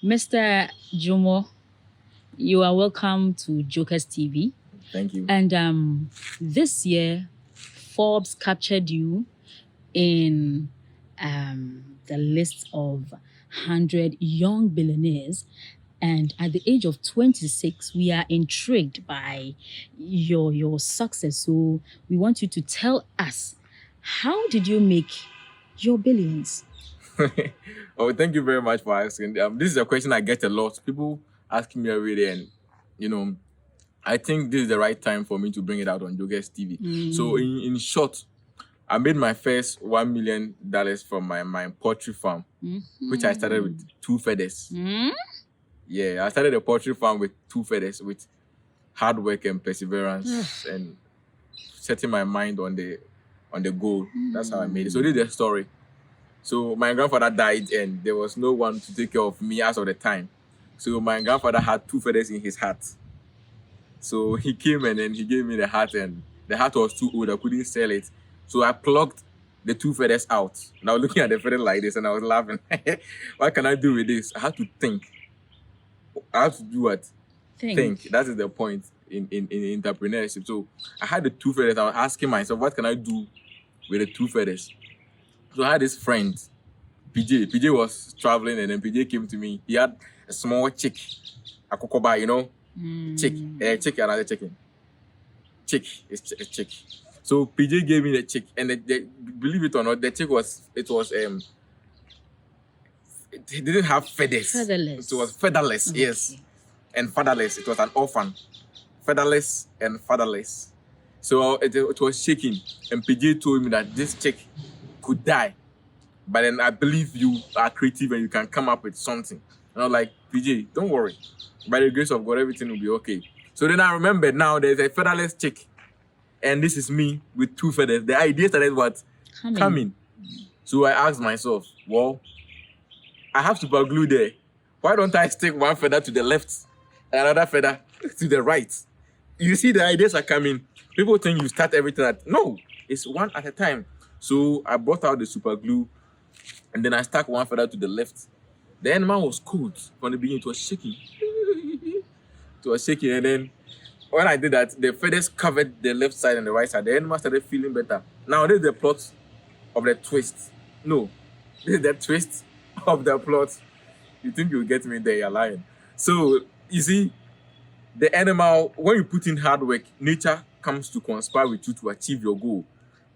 Mr. Dwomoh, you are welcome to Jokers TV. Thank you. And this year, Forbes captured you in the list of 100 young billionaires. And at the age of 26, we are intrigued by your success. So we want you to tell us, how did you make your billions? Oh, thank you very much for asking. This is a question I get a lot. People asking me every day, and I think this is the right time for me to bring it out on Jokers TV. So in short, I made my first $1 million from my poultry farm, which I started with 2 feathers. Yeah, I started a poultry farm with 2 feathers, with hard work and perseverance and setting my mind on the goal. That's how I made it. So this is the story. So my grandfather died and there was no one to take care of me as of the time. So my grandfather had 2 feathers in his hat. So he came and then he gave me the hat, and the hat was too old. I couldn't sell it. So I plucked the 2 feathers out. And I was looking at the feather like this and I was laughing. What can I do with this? I had to think. I have to do what? Think. That is the point in entrepreneurship. So I had the 2 feathers. I was asking myself, what can I do with the 2 feathers? So I had this friend, PJ. PJ was traveling and then PJ came to me. He had a small chick, a kokoba, chick, another chicken. Chick is a chick. So PJ gave me the chick, and believe it or not, the chick it didn't have feathers. Featherless. It was featherless, Okay. yes. And fatherless. It was an orphan. Featherless and fatherless. So it was shaking. And PJ told me that this chick could die. But then I believe you are creative and you can come up with something. And I was like, PJ, don't worry. By the grace of God, everything will be okay. So then I remembered now there's a featherless chick. And this is me with 2 feathers. The idea started what? Coming. So I asked myself, well, I have super glue there. Why don't I stick 1 feather to the left and another feather to the right? You see, the ideas are coming. People think you start everything no, it's one at a time. So I brought out the super glue and then I stuck 1 feather to the left. The animal was cold from the beginning. It was shaking. It was shaking, and then when I did that, the feathers covered the left side and the right side. The animal started feeling better. Now this is the plot of the twist. No, this is the twist of the plot. You think you'll get me there, you're lying. So you see, the animal, when you put in hard work, nature comes to conspire with you to achieve your goal.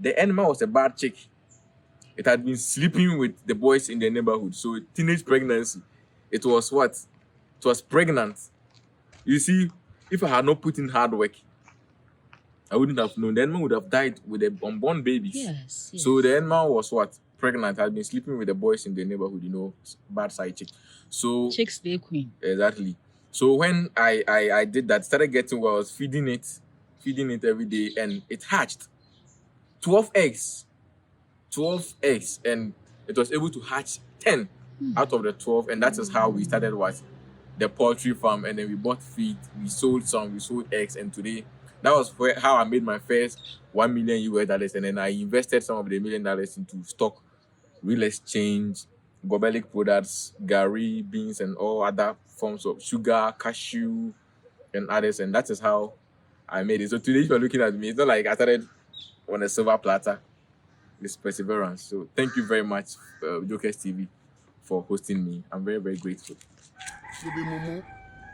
The animal was a bad chick. It had been sleeping with the boys in the neighborhood. So teenage pregnancy. It was what? It was pregnant. You see, if I had not put in hard work, I wouldn't have known. The animal would have died with the unborn babies. Yes. So the animal was what? Pregnant. Had been sleeping with the boys in the neighborhood, bad side chick. So Chicks day queen. Exactly. So when I did that, started getting well, I was feeding it every day, and it hatched 12 eggs. 12 eggs, and it was able to hatch 10 out of the 12, and that is how we started the poultry farm. And then we bought feed, we sold eggs, and today that was how I made my first $1 million US, and then I invested some of the $1 million into stock, real exchange, gobelic products, gari, beans, and all other forms of sugar, cashew, and others, and that is how I made it. So today, if you're looking at me, it's not like I started on a silver platter. It's perseverance. So thank you very much, Jokers TV, for hosting me. I'm very, very grateful. You be mumu.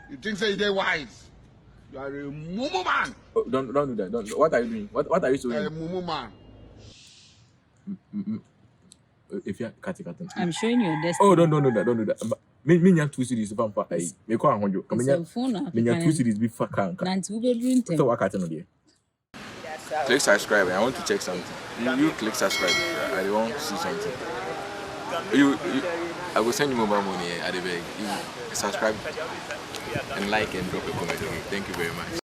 You think say you're wise. You are a mumu man. Oh, don't do that. What are you doing? What are you doing? A mumu man. If you cut it. I'm showing you a destiny. Oh, don't do that. Me 2 series pampa. Me ko anhojo. Me 2 series be fa kan. Nanti ube drink. So what cut no there? Click subscribe. I want to check something. You click subscribe. I want to see something. I will send you mobile money at the bag. You subscribe and like and drop a comment. Okay? Thank you very much.